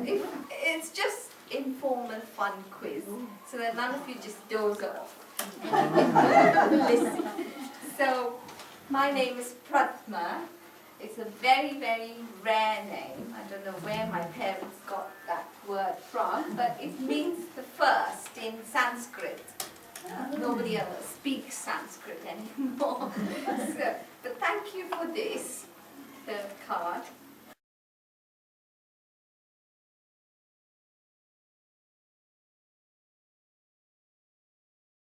if it's just informal fun quiz, so that none of you just doze off. Listen. So, my name is Prathma. It's a very, very rare name. I don't know where my parents got that word from, but it means the first in Sanskrit. Nobody else speaks Sanskrit anymore. So, but thank you for this, the card.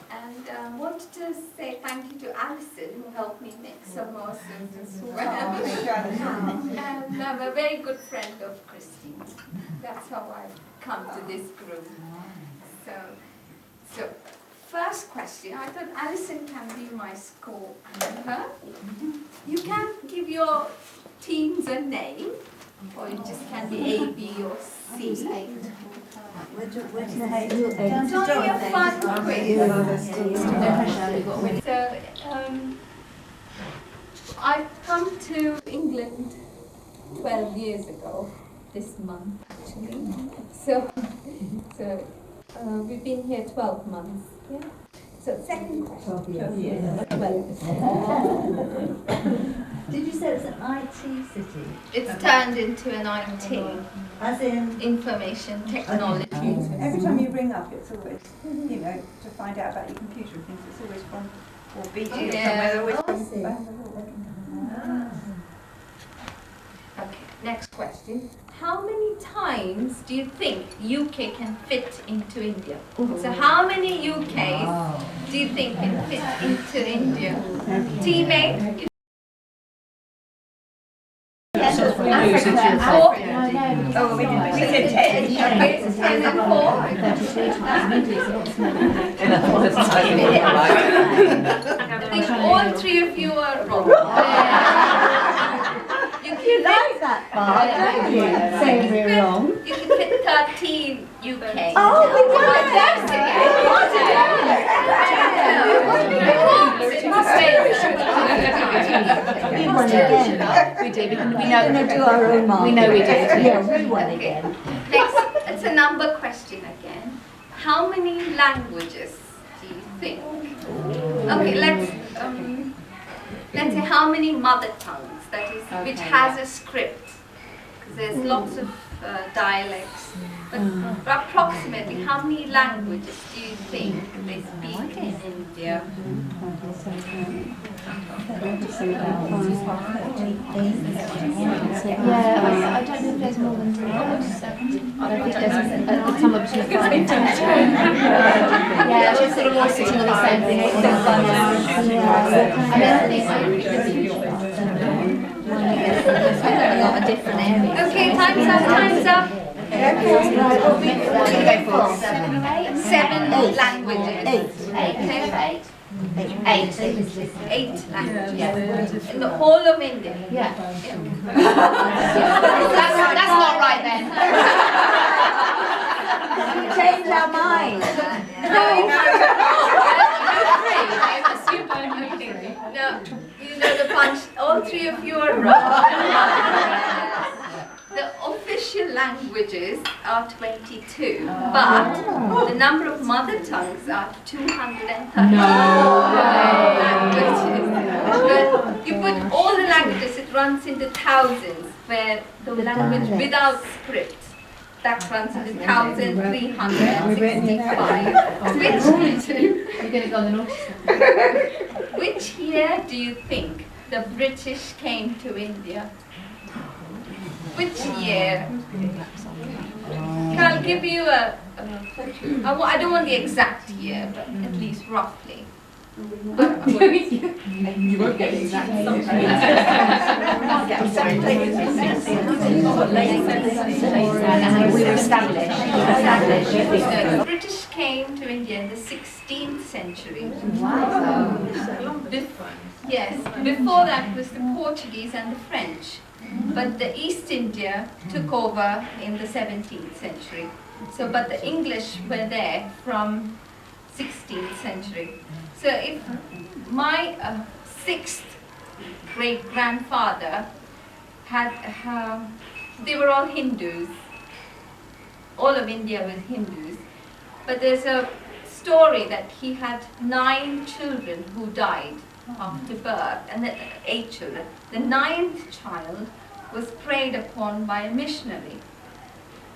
And I wanted to say thank you to Alison, who helped me make samosas as well. And I'm a very good friend of Christine's. That's how I've come to this group. So first question, I thought Alison can be my scorekeeper. You can give your teams a name, or it just can be A, B, or C. It's only a fun quiz. So, I've come to England 12 years ago, this month actually. So we've been here 12 months. Yeah. So second question. 12 years. 12. Did you say it's an IT city? It's turned into an IT. As in? Information technology. Every time you ring up, it's always, to find out about your computer and things, it's always from, or BT or somewhere, always from. Okay, next question. How many times do you think UK can fit into India? So how many UKs do you think can fit into India? Teammate? Oh, we said 10. Okay, it's 10 and 4. I think all three of you are wrong. You like that part, don't you? Saying we're wrong. You can fit 13 UK. Oh, we won We won again. We do. We know. We're going to do our own mark. We know we do. Yeah, we won again. Next, it's a number question again. How many languages do you think? Okay, let's say how many mother tongues, that is, which has a script. Because there's lots of dialects. But approximately, how many languages do you think they speak in India? Yeah, I don't know if there's more than 3. I think there's somewhere between 5 and 10. Yeah, she's sort of all sitting on the same thing. A lot of different areas. Okay, time's up, time's up. 7 languages. 8 languages. In the whole of India. Yeah. That's not right then. Change our mind. No, you know the punch. All three of you are wrong. The official languages are 22, but the number of mother tongues are 230 languages. But you put all the languages, it runs into thousands, where the language without script, that runs into 1,365. You're going to go on the north. Which year do you think the British came to India? Which year? I'll give you I don't want the exact year, but at least roughly. You won't get the exact we were established. The British came to India in the 16th century. Wow. Yes, before that was the Portuguese and the French. But the East India took over in the 17th century. So, but the English were there from 16th century. So if my 6th great-grandfather had, they were all Hindus. all of India was Hindus. But there's a story that he had 9 children who died after birth, and then 8 children. The 9th child was preyed upon by a missionary,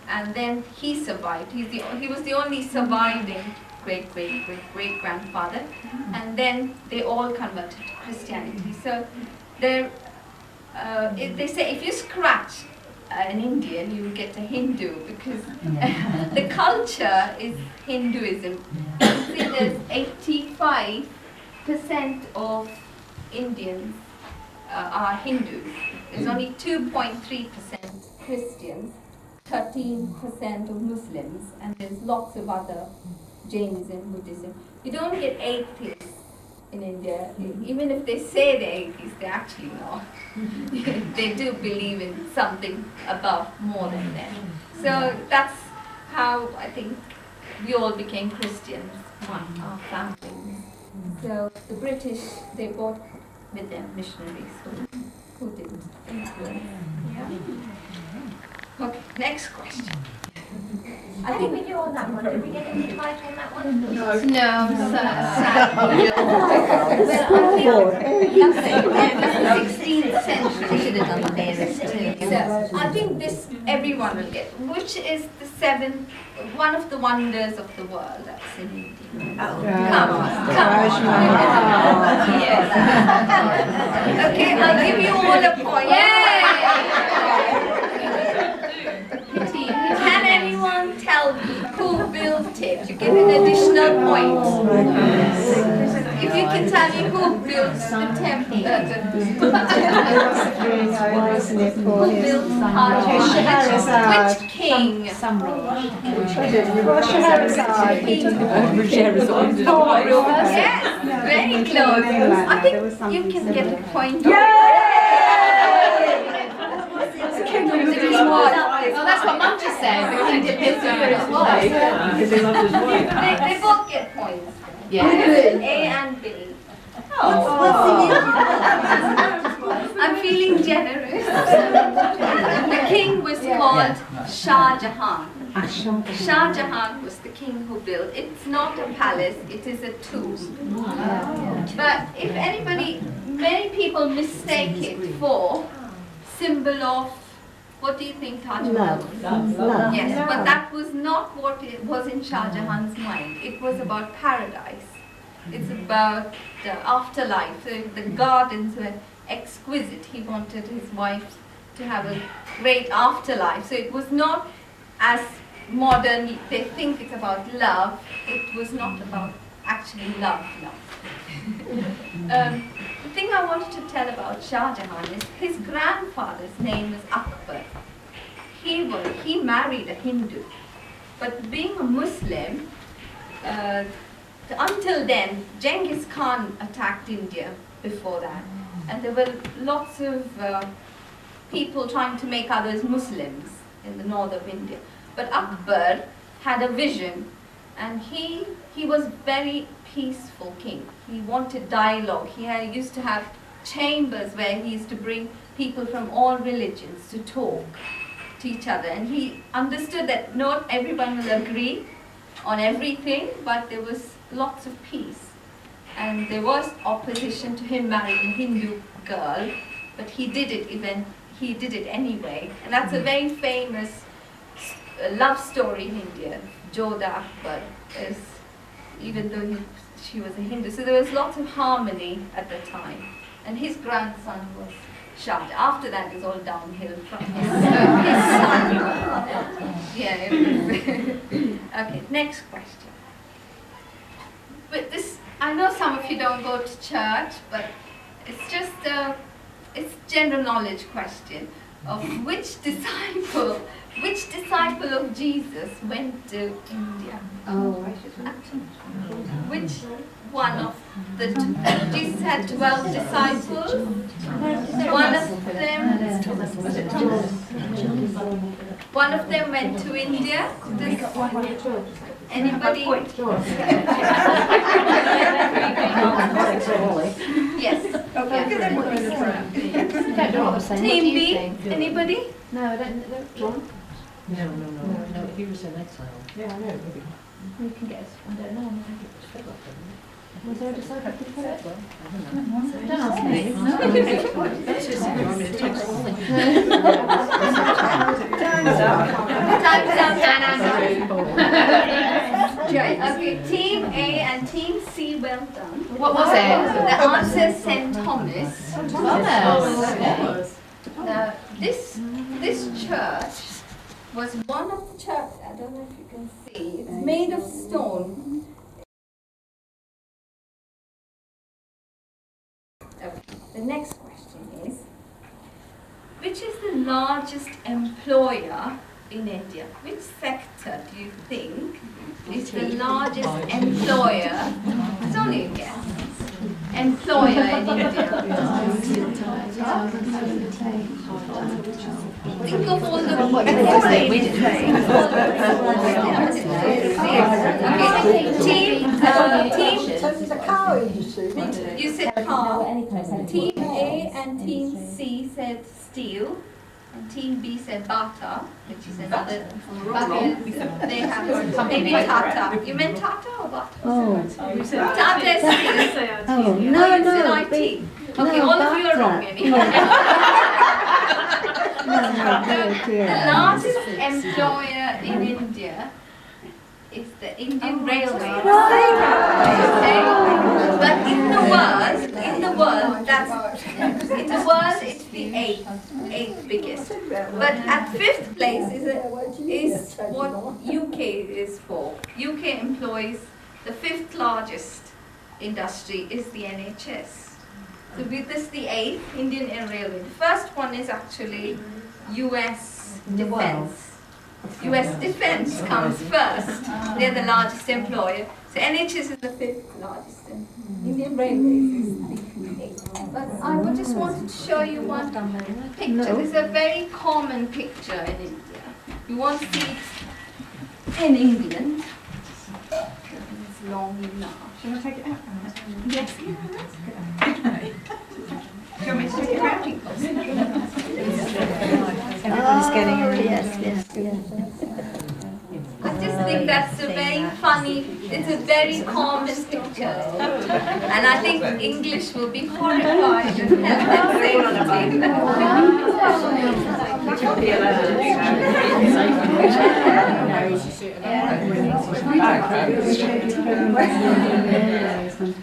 and then he survived. He was the only surviving great-great-great-great-grandfather, and then they all converted to Christianity. So they say if you scratch an Indian, you will get a Hindu, because the culture is Hinduism. You see, there's 85% of Indians are Hindus. There's only 2.3% Christians, 13% of Muslims, and there's lots of other Jainism, Buddhism. You don't get atheists in India. Even if they say they're atheists, they're actually not. They do believe in something above, more than them. So that's how I think we all became Christians, our families. So the British, they brought with them missionaries who didn't influence. Yeah. Okay, next question. I think we do on that one. Did we get any time on that one? No, sir. Well, I think the 16th century. We should have done the bears too. So I think this everyone will get. Which is the 7th, one of the wonders of the world that's in India? Oh. Come on. Yes. Okay, I'll give you all a point. Can anyone tell me who built it? You get an additional point. If you can tell me who built the temple, who built Taj? Which king? Yes, very close. I think you can get a point. Oh, that's what Mum just said. Because he did his for his wife. Because he loved his wife. They both get points. Yeah. A and B. I'm feeling generous. The king was called Shah Jahan. Shah Jahan was the king who built. It's not a palace, it is a tomb. But if anybody, many people mistake it for symbol of, what do you think Taj Mahal was? Love. Yes, but that was not what it was in Shah Jahan's mind. It was about paradise. It's about the afterlife. So the gardens were exquisite. He wanted his wife to have a great afterlife. So it was not as modern. They think it's about love. It was not about actually love. The thing I wanted to tell about Shah Jahan is his grandfather's name is Akbar. He married a Hindu, but being a Muslim, until then, Genghis Khan attacked India before that, and there were lots of people trying to make others Muslims in the north of India. But Akbar had a vision, and he was very peaceful king. He wanted dialogue. He used to have chambers where he used to bring people from all religions to talk to each other, and he understood that not everyone will agree on everything, but there was lots of peace. And there was opposition to him marrying a Hindu girl, but he did it anyway. And that's a very famous love story in India. Jodha Akbar, even though she was a Hindu. So there was lots of harmony at the time. And his grandson was Shah. After that is all downhill from his son. Yeah. Okay, next question. But this, I know some of you don't go to church, but it's just it's general knowledge question of which disciple of Jesus went to India? Which one of the Jesus had 12 disciples? One of them went to India. Anybody? Yes. Don't know what I'm saying. Team What do you B. think? Anybody? No, I don't. John? No, he was in exile. Yeah, I know. We can get us, I don't know. Was there a disciple who put it? Don't ask me. That's just, you want me to take something? Okay, Team A and Team C, well done. What was it? The answer is St. Thomas. Thomas. Now, this church was one of the churches, I don't know if you can see, it's made of stone. Okay. The next question is, which is the largest employer in India? Which sector do you think is the largest employer? It's only a guess. Employer in India. Think of all the There's a cow industry, isn't it? You said car. Team A and Team C said steel, and Team B said Bata, which is another. They have maybe Tata. You meant Tata or Bata? Oh, Tata is steel. oh, You no, said no, IT. Okay, all of you are wrong anyway. The largest employer in India is the Indian Railways. Okay? But in the world, it's the eighth biggest. But at fifth place is what UK is for. UK employs the fifth largest industry is the NHS. So with this, the eighth, Indian Air Railway. The first one is actually US Defence. US Defence comes first. They're the largest employer. So NHS is the fifth largest. And Indian Railways is the eighth. But I just wanted to show you one picture. This is a very common picture in India. You won't see it in England. It's long enough. Shall I take it out? Yes. Do you want me to take it out? Everybody's getting a yes. I just think that's a very funny, it's a very common picture. And I think English will be horrified and have them say something.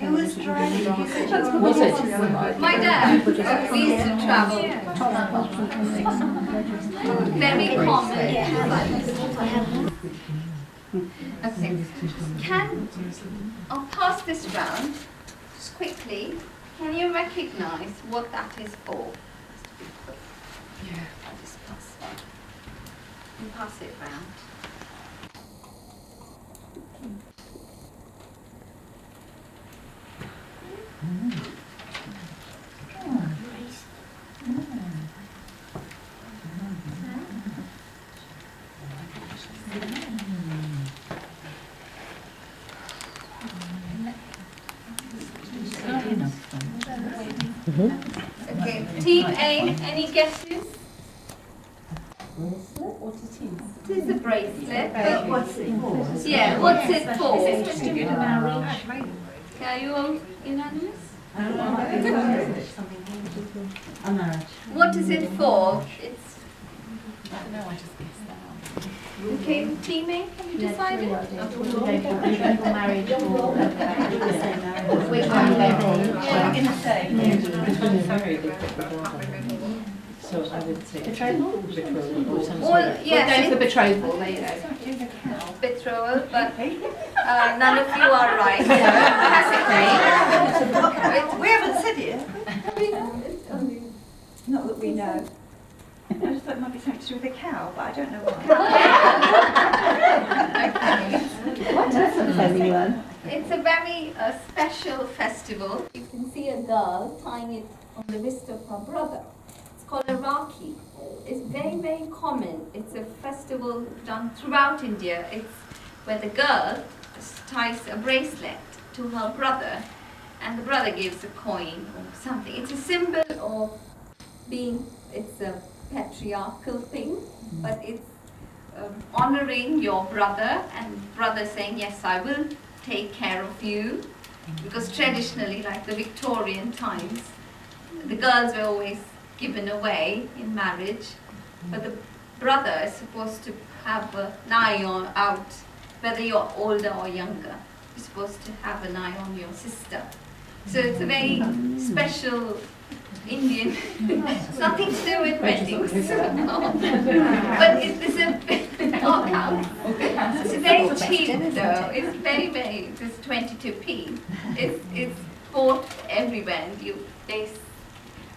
Who was driving? Was it? My dad, we used to travel. Very common. Okay. I'll pass this round just quickly. Can you recognize what that is for? Yeah. I'll just pass that. And pass it round. Okay, Team A, any guesses? It is a bracelet, but what's it for? Yeah, what's it for? Is it to do with marriage? Are you all unanimous? A marriage. What is it for? It's. Okay, Team A, have you decided? Marriage or Which I'm going to say. So I would say betrothal? betrothal or some sort Well, of. yes, For it's betrothal, there you go. betrothal, but none of you are right. Classically. We haven't said it. Not that we know. I just thought it might be something to do with a cow, but I don't know what cow. What doesn't anyone? It's a very special festival. You can see a girl tying it on the wrist of her brother. It's called a Rakhi. It's very, very common. It's a festival done throughout India. It's where the girl ties a bracelet to her brother and the brother gives a coin or something. It's a symbol of being, it's a patriarchal thing, but it's honoring your brother, and brother saying, yes, I will take care of you. Because traditionally, like the Victorian times, the girls were always given away in marriage, but the brother is supposed to have an eye out, whether you're older or younger. You're supposed to have an eye on your sister. So it's a very special Indian, it's nothing to do with weddings. But it's very cheap though. It's very, it's 22p. It's bought everywhere.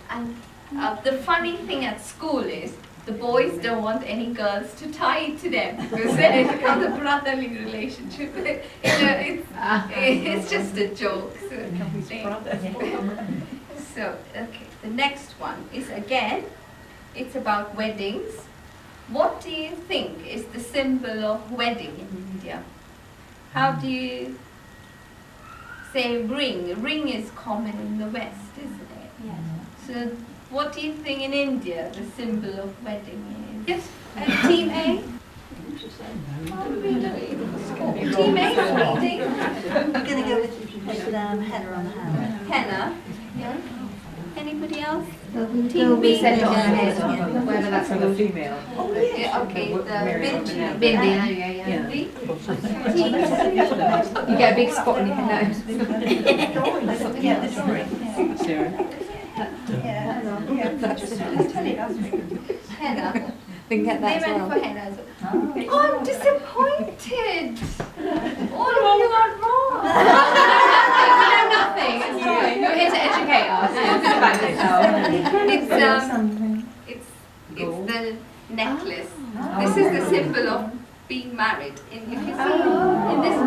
And the funny thing at school is, the boys don't want any girls to tie to them because then it becomes a brotherly relationship. It's just a joke. So, okay, the next one is again, it's about weddings. What do you think is the symbol of wedding in India? How do you say ring? Ring is common in the West, isn't it? Yes. So, what do you think in India the symbol of wedding is? Yes, Team A? Oh, really? Team A is wedding? I'm going to go with henna on the hand. Henna? Yeah. Anybody else? Team B said on the head, whether that's For the female. Yeah, okay, the Bindi. Bindi, there you go, yeah. You get a big spot on your head. Sarah. Henna. Didn't get that They as went well. for henna as well. Oh, I'm disappointed. All of you are wrong. We know nothing, it's fine. You're here to educate us. It's the necklace. This is the symbol of being married. If you see in this,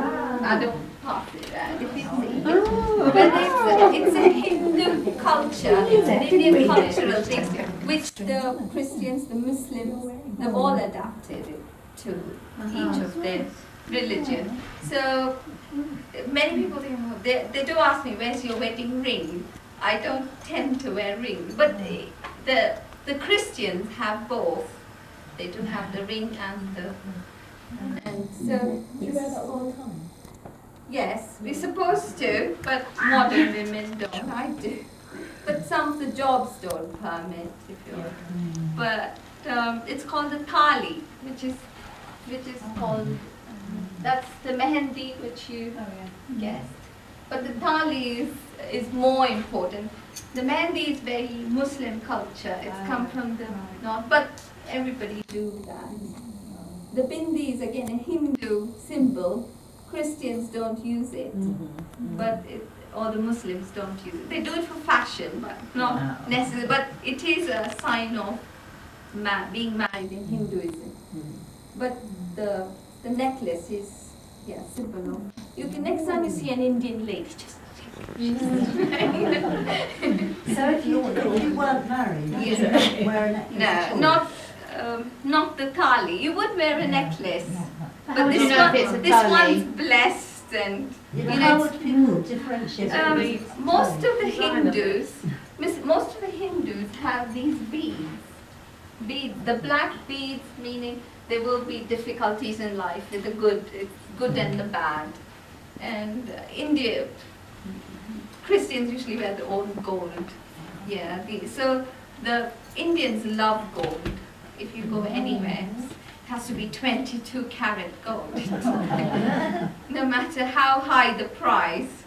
I don't pass it around. If you see, but it's a Hindu culture. It's an Indian cultural thing, which the Christians, the Muslims, have all adapted it to each of their religion. So many people think, oh, they do ask me, where's your wedding ring? I don't tend to wear rings, but the Christians have both. They do have the ring and so You wear that all the time? yes, we're supposed to, but modern women don't. I do, but some of the jobs don't permit if you're. But it's called the thali, which is called. That's the mehendi which you guessed. But the thali is more important. The mehendi is very Muslim culture. It's come from the north, but everybody do that. The bindi is again a Hindu symbol. Christians don't use it, but or the Muslims don't use it. They do it for fashion, but not necessarily. But it is a sign of being married in Hinduism. But the necklace is symbol of. You can next time you see an Indian lady, just. So if you weren't married, you would wear a necklace at No, all? not the thali. You would wear a necklace, How but would you this know if it's a this thali? one's blessed and. Yeah, You but know, how it's- would people differentiate? most of the Hindus have these beads. The black beads, meaning there will be difficulties in life, with the good and the bad. And India, Christians usually wear the old gold. Yeah, so the Indians love gold. If you go anywhere, it has to be 22 karat gold. No matter how high the price,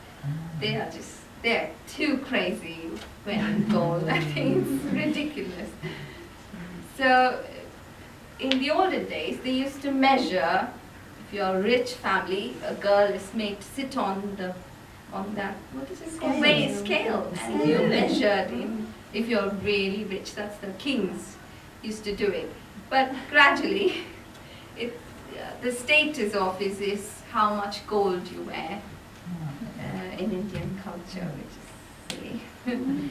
they're too crazy wearing gold. I think it's ridiculous. So in the olden days, they used to measure. If you're a rich family, a girl is made to sit on that, what is it called? Scale. And you measured in, if you're really rich, that's the kings used to do it. But gradually, the status of is how much gold you wear in Indian culture, which is silly.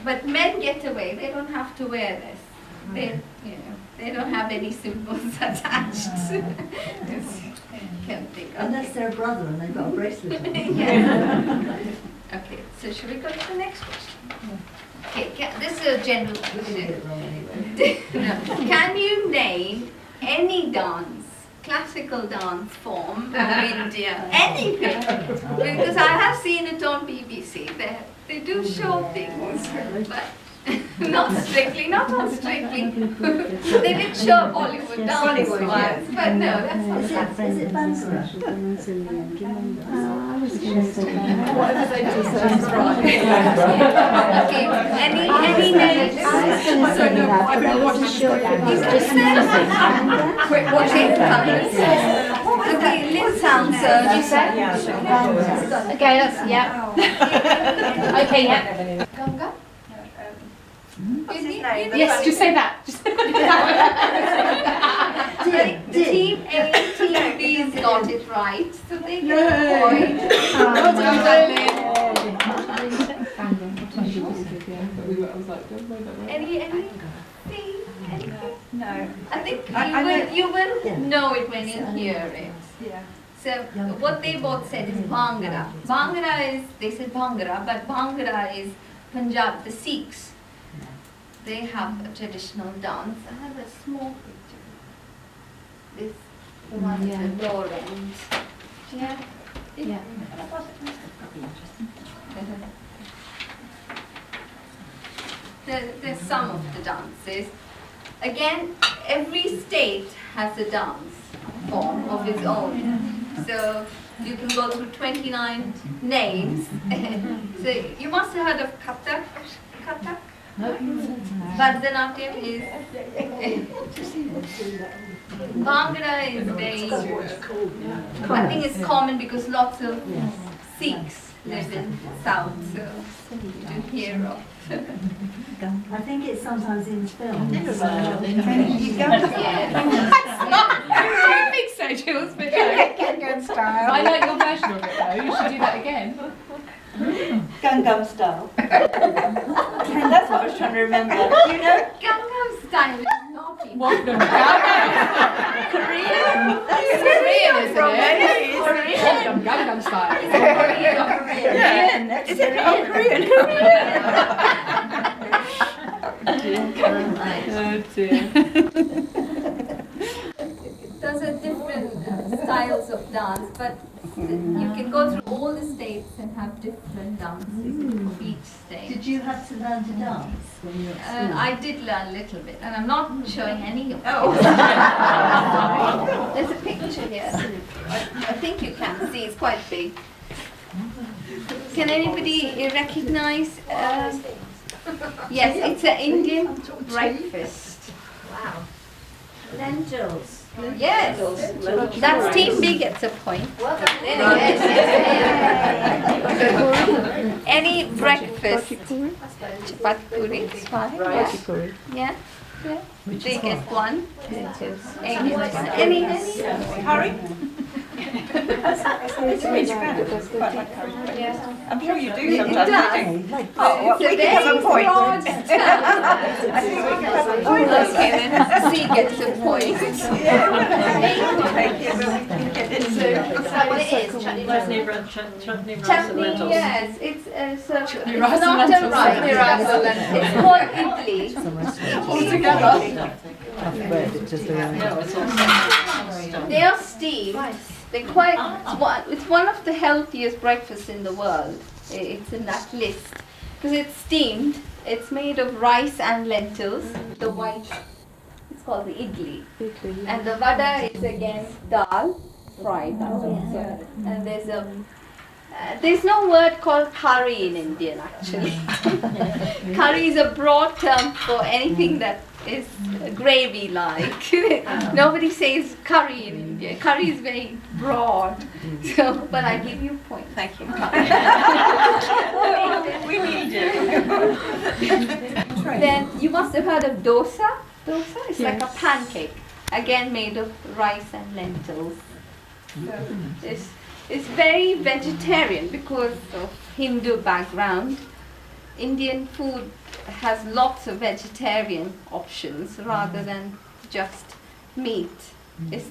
But men get away, they don't have to wear this. They don't have any symbols attached. Can't think of Unless they're a brother and they've got a bracelet on. Okay, so should we go to the next question? Okay, this is a general question. Can you name any dance, classical dance form of India, anything. Because I have seen it on BBC. They do show things, but not strictly, not on Strictly. They did show Bollywood dance Bollywood, once, but no, that's not Is it Bhangra? Whatever they do, sounds right. okay. Any names? I was going to say that, but I wasn't sure that was just music. Quick watching colours. Okay, Liz answer. Did you say? Yeah. Okay, that's, yeah. Okay, yeah. Ganga? What's his name? Yes, just say that. Just Team A, Team B's got it right, so they get a point. Anything? No. I think I you will know it when you hear it. Yeah. So what they both said is Bhangra. Bhangra is, they said Bhangra, but Bhangra is Punjab, the Sikhs. They have a traditional dance. I have a small picture. This, the one Yeah. at the door end. Yeah. Yeah. There's some of the dances. Again, every state has a dance form of its own. So you can go through 29 names. So you must have heard of Kathak. Kathak? Bharatanatyam is. Bhangra is very. I think it's common because lots of Sikhs live in South, so you do hear of. I think it's sometimes in film. You go. Yeah. I think so, Jules, but Gangnam style. I like your version of it though. You should do that again. Gangnam style. That's what I was trying to remember. You know? Gangnam style is naughty. What? No, Korean, isn't it? Korean. Gangnam style. Korean. Is it? Oh, Korean. Oh dear. Those are different styles of dance, but you can go through all the states and have different dances of each state. Did you have to learn to dance when you were at school? I did learn a little bit, and I'm not showing any of it. Oh. There's a picture here. I think you can see, it's quite big. Can anybody recognize? Yes, it's an Indian breakfast. Wow. Lentils. Yes, that's Team B gets a point. Well done. Yes. Any breakfast? Chapat puri, it's fine. Yeah. Yeah. They get one. Any? Curry? It's a rich kind of quite like curry. Yeah. I'm sure you do It sometimes. does. don't you? Oh, well, we can have a point. I think we can have a point. Okay, then C gets a point. Thank you, but we can get it. Is that what it is? Chutney Chutney, rice? chutney rice and Chutney, lentils. yes, it's rice not and a lentils. rice. Chutney rice and lentils. It's called idli. No, it's all They are steamed. They're quite. It's one of the healthiest breakfasts in the world. It's in that list because it's steamed. It's made of rice and lentils. The white. It's called the idli. And the vada is again dal, fried. And there's no word called curry in Indian actually. Curry is a broad term for anything that is gravy-like. Nobody says curry in India. Curry is very broad. So, but I give you a point. Thank you. We need you. Then you must have heard of dosa. Dosa is like a pancake, again made of rice and lentils. So it's very vegetarian because of Hindu background. Indian food has lots of vegetarian options rather than just meat.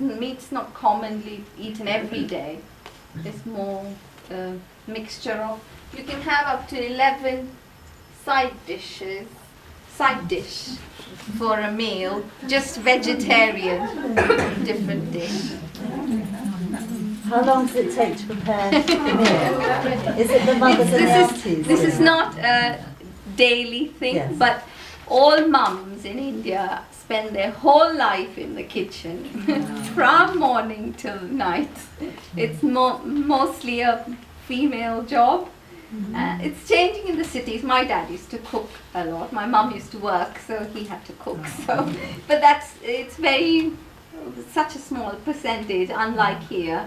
Meat's not commonly eaten every day. It's more mixture of. You can have up to 11 side dishes, side dish for a meal, just vegetarian, different dish. How long does it take to prepare the meal? Is it the mothers and the aunties? This is not a daily thing, Yes. but all mums in India spend their whole life in the kitchen, from morning till night. It's mostly a female job. It's changing in the cities. My dad used to cook a lot. My mum used to work, so he had to cook. So, but it's such a small percentage, unlike here.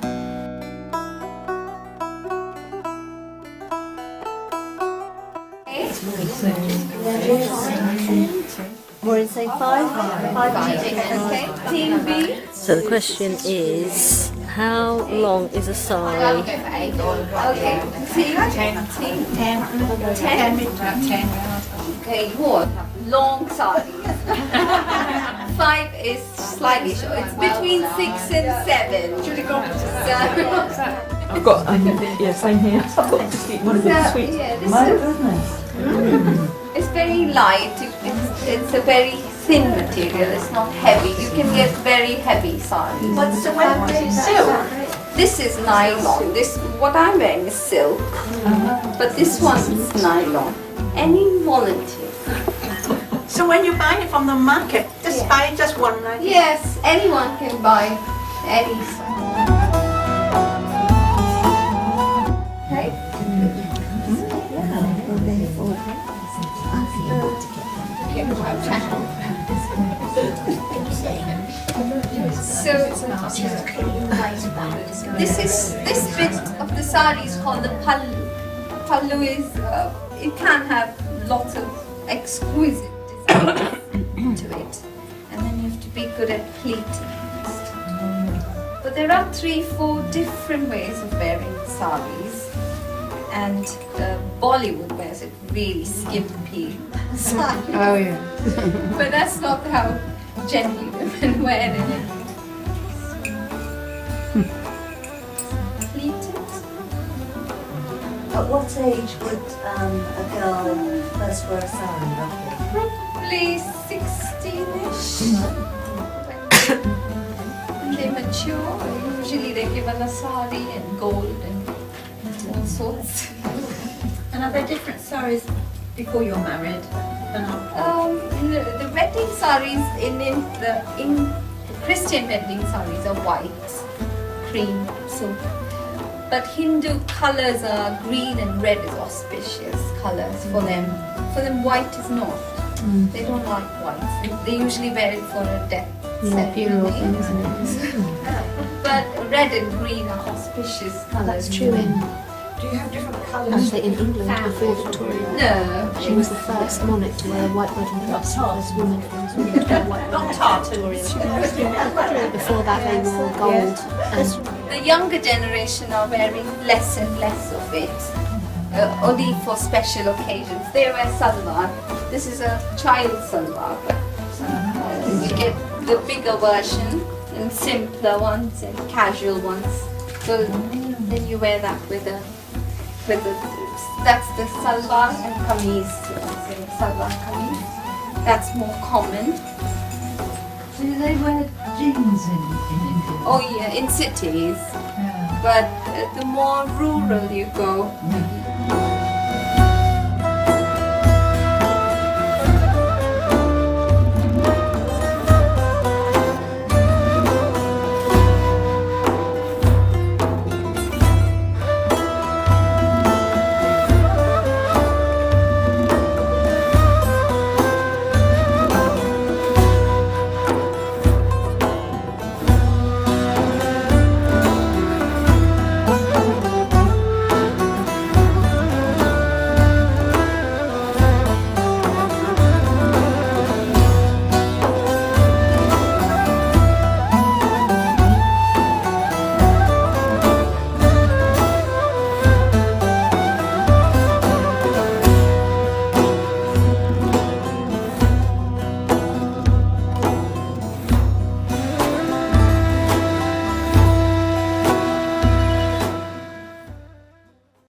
More in say five? Okay, team B. So the question is, how long is a sari? Okay, team 10. Okay, what? Long saris. 5 is slightly short. It's between 6 and 7. So, I've got, yeah, same here. I've got just one of the sweet. yeah, My this goodness. it's very light. It's a very thin material. It's not heavy. You can get very heavy saris. What's the fabric? Silk. This is nylon. What I'm wearing is silk, but this one's nylon. Any volunteer? So when you buy it from the market, just buy just one like this. Yes, anyone can buy any sari. Okay. So this bit of the sari is called the pallu. Pallu is it can have lots of exquisite designs to it, and then you have to be good at pleating. But there are 3-4 different ways of wearing saris, and Bollywood wears it really skimpy. Oh yeah. But that's not how generally women wear it. Pleated. At what age would a girl first wear a sari roughly? Probably 16ish. When they mature, usually they're given a sari and gold and all sorts. And are there different saris before you're married? The wedding saris in Christian wedding saris are white, cream, silk. But Hindu colors are green and red is auspicious colors for them. For them, white is not. They don't like white. They usually wear it for a death funeral ceremony. thing, isn't it? But red and green are auspicious colors. That's true in, Do you have different colours? actually in England before Victoria. No. She was the first monarch to wear a white wedding dress, the first woman to wear a white wedding dress. Victoria. Before that they wore gold and The younger generation are wearing less and less of it, only for special occasions. They wear salwar. This is a child salwar. You get the bigger version and simpler ones and casual ones. So then you wear that with the that's the salwar and kameez. Salwar kameez. That's more common. Do they wear jeans in India? Oh yeah, in cities. But the more rural you go,